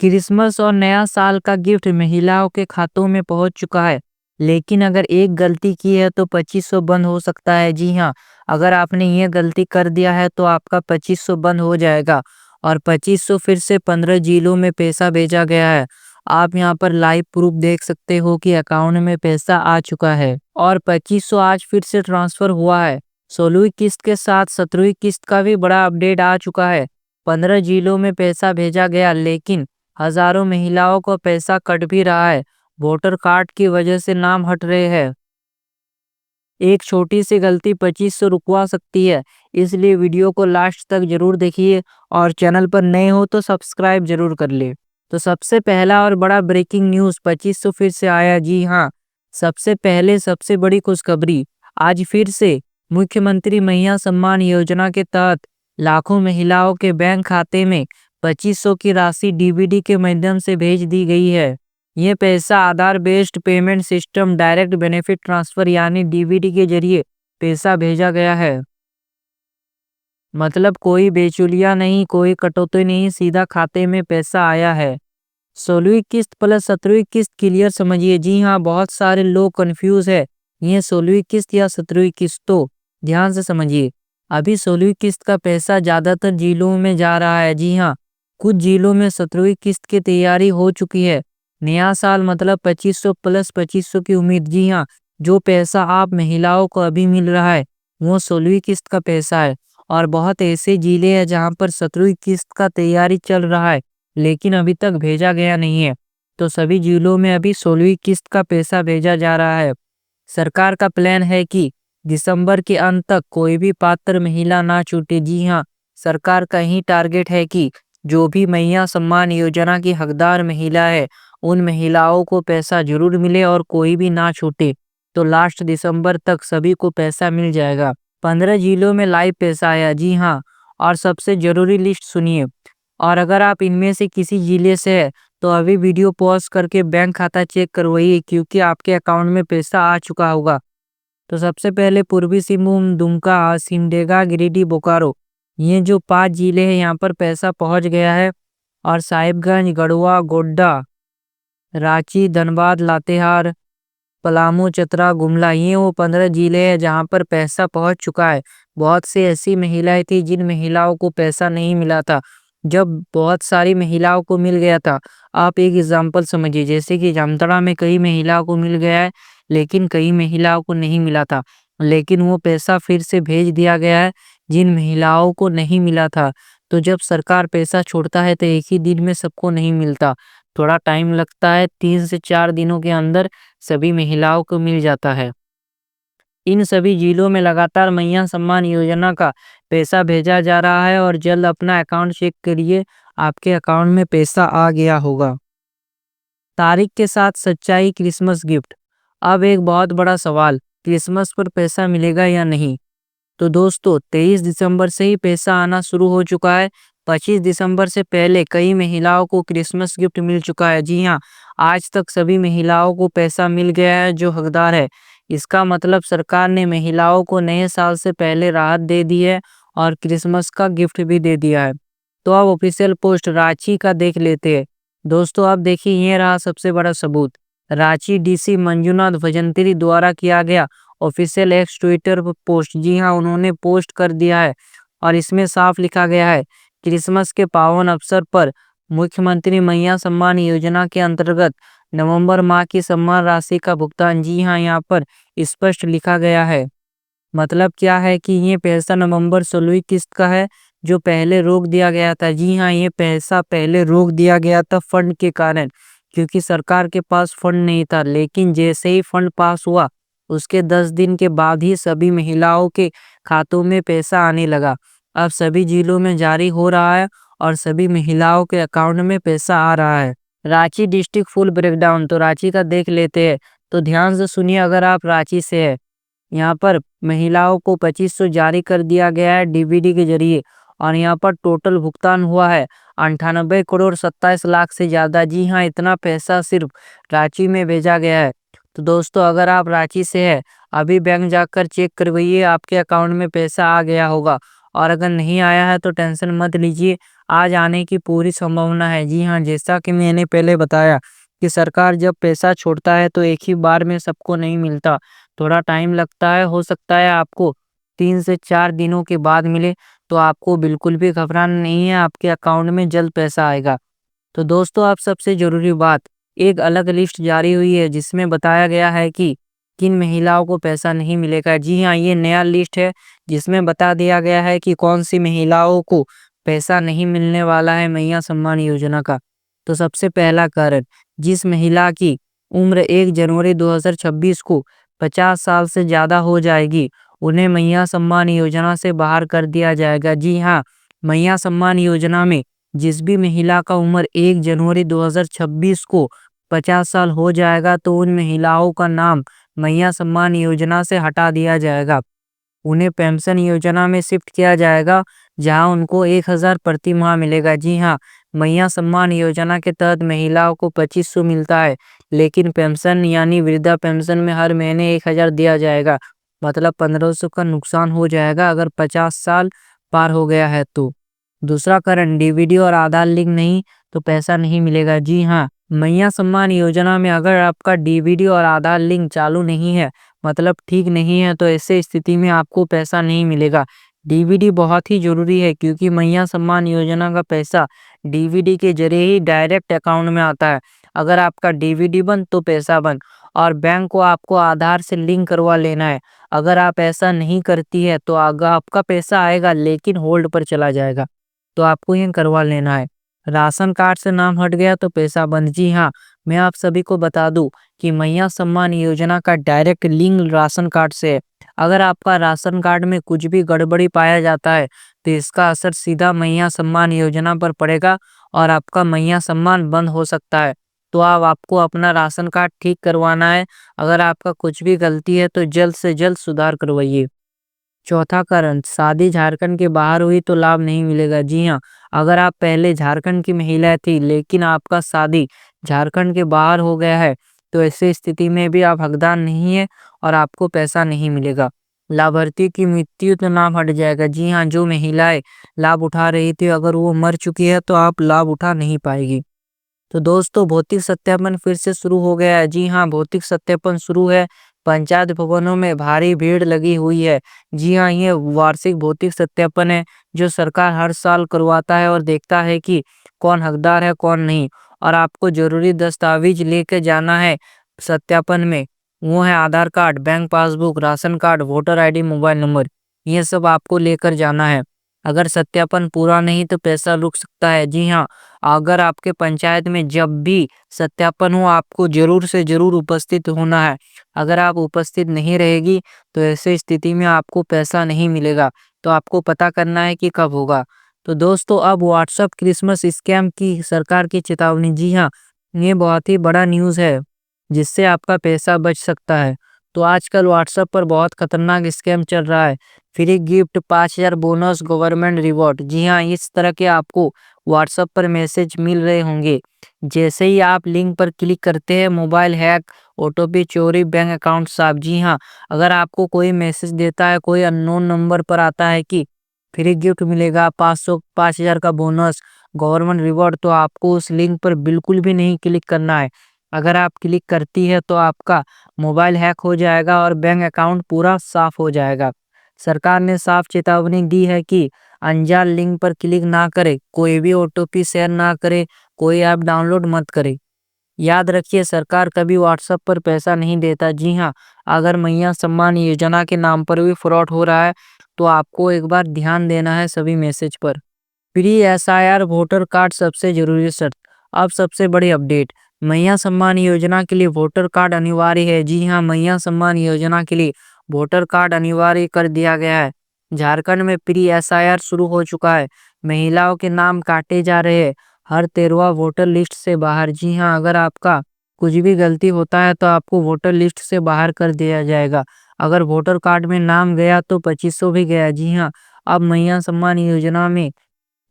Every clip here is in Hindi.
क्रिसमस और नया साल का गिफ्ट महिलाओं के खातों में पहुंच चुका है। लेकिन अगर एक गलती की है तो 2500 बंद हो सकता है। जी हाँ, अगर आपने ये गलती कर दिया है तो आपका 2500 बंद हो जाएगा और 2500 फिर से 15 जिलों में पैसा भेजा गया है। आप यहाँ पर लाइव प्रूफ देख सकते हो कि अकाउंट में पैसा आ चुका है और 2500 आज फिर से ट्रांसफर हुआ है। 16वीं किस्त के साथ 17वीं किस्त का भी बड़ा अपडेट आ चुका है। 15 जिलों में पैसा भेजा गया, लेकिन हजारों महिलाओं को पैसा कट भी रहा है। वोटर कार्ड की वजह से नाम हट रहे हैं। एक छोटी सी गलती 2500 रुकवा सकती है, इसलिए वीडियो को लास्ट तक जरूर देखिए और चैनल पर नए हो तो सब्सक्राइब जरूर कर ले। तो सबसे पहला और बड़ा ब्रेकिंग न्यूज़, 2500 फिर से आया। जी हाँ, सबसे पहले सबसे बड़ी खुशखबरी, आज फिर से मुख्यमंत्री महिला सम्मान योजना के तहत लाखों महिलाओं के बैंक खाते में 2500 की राशि डीबीडी के माध्यम से भेज दी गई है। ये पैसा Aadhaar based payment system direct benefit transfer यानी डीबीटी के जरिए पैसा भेजा गया है। मतलब कोई बेचुलिया नहीं, कोई कटौती नहीं, सीधा खाते में पैसा आया है। 16वीं किस्त प्लस 17वीं किस्त क्लियर समझिए। जी हाँ, बहुत सारे लोग कंफ्यूज है, ये 16वीं किस्त या 17वीं किस्त। तो ध्यान से समझिए, अभी 16वीं किस्त का पैसा ज्यादातर जिलों में जा रहा है। जी हाँ, कुछ जिलों में 17वीं किस्त की तैयारी हो चुकी है। नया साल मतलब 2500 प्लस 2500 की उम्मीद। जी हाँ, जो पैसा आप महिलाओं को अभी मिल रहा है वो 16वीं किस्त का पैसा है। और बहुत ऐसे जिले हैं जहां पर 17वीं किस्त का तैयारी चल रहा है, लेकिन अभी तक भेजा गया नहीं है। तो सभी जिलों में अभी 16वीं किस्त का पैसा भेजा जा रहा है। सरकार का प्लान है कि दिसंबर के अंत तक कोई भी पात्र महिला ना छूटे। जी हाँ, सरकार का ही टारगेट है कि जो भी महिला सम्मान योजना की हकदार महिला है उन महिलाओं को पैसा जरूर मिले और कोई भी ना छूटे। तो लास्ट दिसंबर तक सभी को पैसा मिल जाएगा। 15 जिलों में लाइव पैसा आया। जी हाँ, और सबसे जरूरी लिस्ट सुनिए। और अगर आप इनमें से किसी जिले से है तो अभी वीडियो पॉज करके बैंक खाता चेक करवाइए, क्योंकि आपके अकाउंट में पैसा आ चुका होगा। तो सबसे पहले पूर्वी सिंहभूम, दुमका, सिमडेगा, गिरिडीह, बोकारो, ये जो 5 जिले हैं यहाँ पर पैसा पहुंच गया है। और साहिबगंज, गढ़वा, गोड्डा, रांची, धनबाद, लातेहार, पलामू, चतरा, गुमला, ये वो 15 जिले हैं जहाँ पर पैसा पहुंच चुका है। बहुत सी ऐसी महिलाएं थी जिन महिलाओं को पैसा नहीं मिला था। जब बहुत सारी महिलाओं को मिल गया था, आप एक एग्जाम्पल समझिए, जैसे कि जामताड़ा में कई महिलाओं को मिल गया है, लेकिन कई महिलाओं को नहीं मिला था। लेकिन वो पैसा फिर से भेज दिया गया है जिन महिलाओं को नहीं मिला था। तो जब सरकार पैसा छोड़ता है तो एक ही दिन में सबको नहीं मिलता, थोड़ा टाइम लगता है। 3 से 4 दिनों के अंदर सभी महिलाओं को मिल जाता है। इन सभी जिलों में लगातार महिला सम्मान योजना का पैसा भेजा जा रहा है और जल्द अपना अकाउंट चेक करिए, आपके अकाउंट में पैसा आ गया होगा। तारीख के साथ सच्चाई, क्रिसमस गिफ्ट। अब एक बहुत बड़ा सवाल, क्रिसमस पर पैसा मिलेगा या नहीं? तो दोस्तों, 23 दिसंबर से ही पैसा आना शुरू हो चुका है। 25 दिसंबर से पहले कई महिलाओं को क्रिसमस गिफ्ट मिल चुका है। जी हाँ, आज तक सभी महिलाओं को पैसा मिल गया है जो हकदार है। इसका मतलब सरकार ने महिलाओं को नए साल से पहले राहत दे दी है और क्रिसमस का गिफ्ट भी दे दिया है। तो अब ऑफिशियल पोस्ट रांची का देख लेते हैं। दोस्तों, अब देखिए, ये रहा सबसे बड़ा सबूत। रांची डीसी मंजुनाथ भजंत्री द्वारा किया गया ऑफिशियल एक्स ट्विटर पर पोस्ट। जी हाँ, उन्होंने पोस्ट कर दिया है और इसमें साफ लिखा गया है, क्रिसमस के पावन अवसर पर मुख्यमंत्री महिला सम्मान योजना के अंतर्गत नवंबर माह की सम्मान राशि का भुगतान। जी हाँ, यहाँ पर स्पष्ट लिखा गया है। मतलब क्या है कि ये पैसा नवंबर 16वीं किस्त का है जो पहले रोक दिया गया था। जी हाँ, ये पैसा पहले रोक दिया गया था फंड के कारण, क्योंकि सरकार के पास फंड नहीं था। लेकिन जैसे ही फंड पास हुआ उसके 10 दिन के बाद ही सभी महिलाओं के खातों में पैसा आने लगा। अब सभी जिलों में जारी हो रहा है और सभी महिलाओं के अकाउंट में पैसा आ रहा है। रांची डिस्ट्रिक्ट फुल ब्रेकडाउन, तो रांची का देख लेते हैं। तो ध्यान से सुनिए, अगर आप रांची से है, यहाँ पर महिलाओं को 2500 जारी कर दिया गया है डीबीडी के जरिए और यहाँ पर टोटल भुगतान हुआ है 98 करोड़ 27 लाख से ज़्यादा। जी हाँ, इतना पैसा सिर्फ रांची में भेजा गया है। तो दोस्तों, अगर आप रांची से है, अभी बैंक जाकर चेक करवाइए, आपके अकाउंट में पैसा आ गया होगा। और अगर नहीं आया है तो टेंशन मत लीजिए, आज आने की पूरी संभावना है। जी हाँ, जैसा कि मैंने पहले बताया कि सरकार जब पैसा छोड़ता है तो एक ही बार में सबको नहीं मिलता, थोड़ा टाइम लगता है। हो सकता है आपको 3 से 4 दिनों के बाद मिले, तो आपको बिल्कुल भी घबराना नहीं है, आपके अकाउंट में जल्द पैसा आएगा। तो दोस्तों, अब सबसे ज़रूरी बात, एक अलग लिस्ट जारी हुई है जिसमें बताया गया है कि किन महिलाओं को पैसा नहीं मिलेगा। जी हाँ, ये नया लिस्ट है जिसमें बता दिया गया है कि कौन सी महिलाओं को पैसा नहीं मिलने वाला है मैया सम्मान योजना का। तो सबसे पहला कारण, जिस महिला की उम्र 1 जनवरी 2026 को 50 साल से ज़्यादा हो जाएगी, उन्हें मैया सम्मान योजना से बाहर कर दिया जाएगा। जी हाँ, मैया सम्मान योजना में जिस भी महिला का उम्र 1 जनवरी 2026 को 50 साल हो जाएगा, तो उन महिलाओं का नाम मैया सम्मान योजना से हटा दिया जाएगा। उन्हें पेंशन योजना में शिफ्ट किया जाएगा, जहां उनको 1000 प्रति माह मिलेगा। जी हाँ, मैया सम्मान योजना के तहत महिलाओं को 2500 मिलता है, लेकिन पेंशन यानी वृद्धा पेंशन में हर महीने 1000 दिया जाएगा। मतलब 1500 का नुकसान हो जाएगा अगर 50 साल पार हो गया है तो। दूसरा कारण, डीवीडी और आधार लिंक नहीं तो पैसा नहीं मिलेगा। जी हाँ, मैया सम्मान योजना में अगर आपका डीवीडी और आधार लिंक चालू नहीं है, मतलब ठीक नहीं है, तो ऐसे स्थिति में आपको पैसा नहीं मिलेगा। डीवीडी बहुत ही ज़रूरी है क्योंकि मैया सम्मान योजना का पैसा डीवीडी के जरिए ही डायरेक्ट अकाउंट में आता है। अगर आपका डीवीडी बंद तो पैसा बंद, और बैंक को आपको आधार से लिंक करवा लेना है। अगर आप ऐसा नहीं करती है तो आपका पैसा आएगा लेकिन होल्ड पर चला जाएगा, तो आपको ये करवा लेना है। राशन कार्ड से नाम हट गया तो पैसा बंद। जी हाँ, मैं आप सभी को बता दूं कि मैया सम्मान योजना का डायरेक्ट लिंक राशन कार्ड से है। अगर आपका राशन कार्ड में कुछ भी गड़बड़ी पाया जाता है तो इसका असर सीधा मैया सम्मान योजना पर पड़ेगा और आपका मैया सम्मान बंद हो सकता है। तो आपको अपना राशन कार्ड ठीक करवाना है। अगर आपका कुछ भी गलती है तो जल्द से जल्द सुधार करवाइए। चौथा कारण, शादी झारखंड के बाहर हुई तो लाभ नहीं मिलेगा। जी हाँ, अगर आप पहले झारखंड की महिला थी लेकिन आपका शादी झारखंड के बाहर हो गया है, तो ऐसी स्थिति में भी आप हकदार नहीं है और आपको पैसा नहीं मिलेगा। लाभार्थी की मृत्यु तो नाम हट जाएगा। जी हाँ, जो महिलाएं लाभ उठा रही थी अगर वो मर चुकी है तो आप लाभ उठा नहीं पाएगी। तो दोस्तों, भौतिक सत्यापन फिर से शुरू हो गया है। जी हाँ, भौतिक सत्यापन शुरू है। पंचायत भवनों में भारी भीड़ लगी हुई है। जी हाँ, ये वार्षिक भौतिक सत्यापन है जो सरकार हर साल करवाता है और देखता है कि कौन हकदार है कौन नहीं। और आपको जरूरी दस्तावेज लेके जाना है सत्यापन में। वो है Aadhaar card, bank passbook, ration card, voter ID, mobile number. ये सब आपको लेकर जाना है। अगर सत्यापन पूरा नहीं तो पैसा रुक सकता है। जी हाँ, अगर आपके पंचायत में जब भी सत्यापन हो आपको जरूर से जरूर उपस्थित होना है। अगर आप उपस्थित नहीं रहेगी तो ऐसे स्थिति में आपको पैसा नहीं मिलेगा। तो आपको पता करना है कि कब होगा। तो दोस्तों, अब व्हाट्सएप क्रिसमस स्कैम की सरकार की चेतावनी। जी हाँ, ये बहुत ही बड़ा न्यूज़ है जिससे आपका पैसा बच सकता है। तो आजकल व्हाट्सएप पर बहुत खतरनाक स्कैम चल रहा है। Free gift, 5000 bonus, government reward. जी हाँ, इस तरह के आपको व्हाट्सएप पर मैसेज मिल रहे होंगे। जैसे ही आप लिंक पर क्लिक करते हैं, मोबाइल हैक, ओटीपी चोरी, बैंक अकाउंट साफ। जी हाँ, अगर आपको कोई मैसेज देता है, कोई अननोन नंबर पर आता है कि फ्री गिफ्ट मिलेगा, 5000 का बोनस, गवर्नमेंट रिवॉर्ड, तो आपको उस लिंक पर बिल्कुल भी नहीं क्लिक करना है। अगर आप क्लिक करती है तो आपका मोबाइल हैक हो जाएगा और बैंक अकाउंट पूरा साफ हो जाएगा। सरकार ने साफ चेतावनी दी है कि अनजान लिंक पर क्लिक ना करें, कोई भी ओटीपी शेयर ना करें, कोई ऐप डाउनलोड मत करें। याद रखिए, सरकार कभी व्हाट्सएप पर पैसा नहीं देता। जी हाँ, अगर मैया सम्मान योजना के नाम पर भी फ्रॉड हो रहा है तो आपको एक बार ध्यान देना है सभी मैसेज पर। प्री एसआईआर वोटर कार्ड सबसे जरूरी शर्त। अब सबसे बड़ी अपडेट, मैया सम्मान योजना के लिए वोटर कार्ड अनिवार्य है। जी हाँ, मैया सम्मान योजना के लिए वोटर कार्ड अनिवार्य कर दिया गया है। झारखंड में प्री एसआईआर शुरू हो चुका है। महिलाओं के नाम काटे जा रहे हैं, हर 13वां वोटर लिस्ट से बाहर। जी हाँ, अगर आपका कुछ भी गलती होता है तो आपको वोटर लिस्ट से बाहर कर दिया जाएगा। अगर वोटर कार्ड में नाम गया तो 2500 भी गया। जी हाँ, अब मैया सम्मान योजना में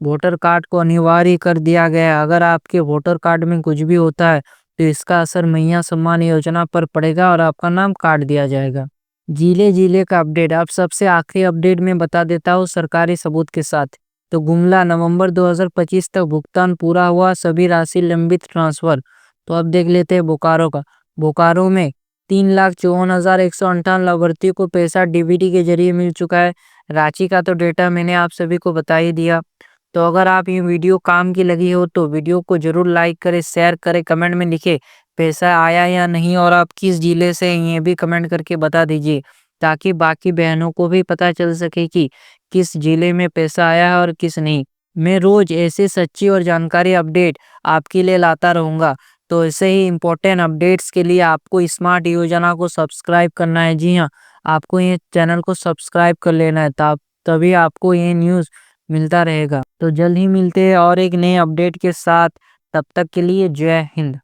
वोटर कार्ड को अनिवार्य कर दिया गया है। अगर आपके वोटर कार्ड में कुछ भी होता है तो इसका असर मैया सम्मान योजना पर पड़ेगा और आपका नाम काट दिया जाएगा। जिले जिले का अपडेट, अब सबसे आखिरी अपडेट में बता देता हूँ सरकारी सबूत के साथ। तो गुमला नवंबर 2025 तक भुगतान पूरा हुआ, सभी राशि लंबित ट्रांसफर। तो अब देख लेते हैं बोकारो का। बोकारो में 3,54,158 लाभार्थियों को पैसा डीबीटी के जरिए मिल चुका है। रांची का तो डेटा मैंने आप सभी को बता ही दिया। तो अगर आप ये वीडियो काम की लगी हो तो वीडियो को जरूर लाइक करें, शेयर करें, कमेंट में लिखे पैसा आया या नहीं, और आप किस जिले से हैं ये भी कमेंट करके बता दीजिए, ताकि बाकी बहनों को भी पता चल सके कि किस जिले में पैसा आया है और किस नहीं। मैं रोज ऐसे सच्ची और जानकारी अपडेट आपके लिए लाता रहूंगा। तो ऐसे ही इम्पोर्टेंट अपडेट्स के लिए आपको स्मार्ट योजना को सब्सक्राइब करना है। जी हाँ, आपको ये चैनल को सब्सक्राइब कर लेना है, तभी आपको ये न्यूज़ मिलता रहेगा। तो जल्द ही मिलते हैं और एक नए अपडेट के साथ। तब तक के लिए जय हिंद।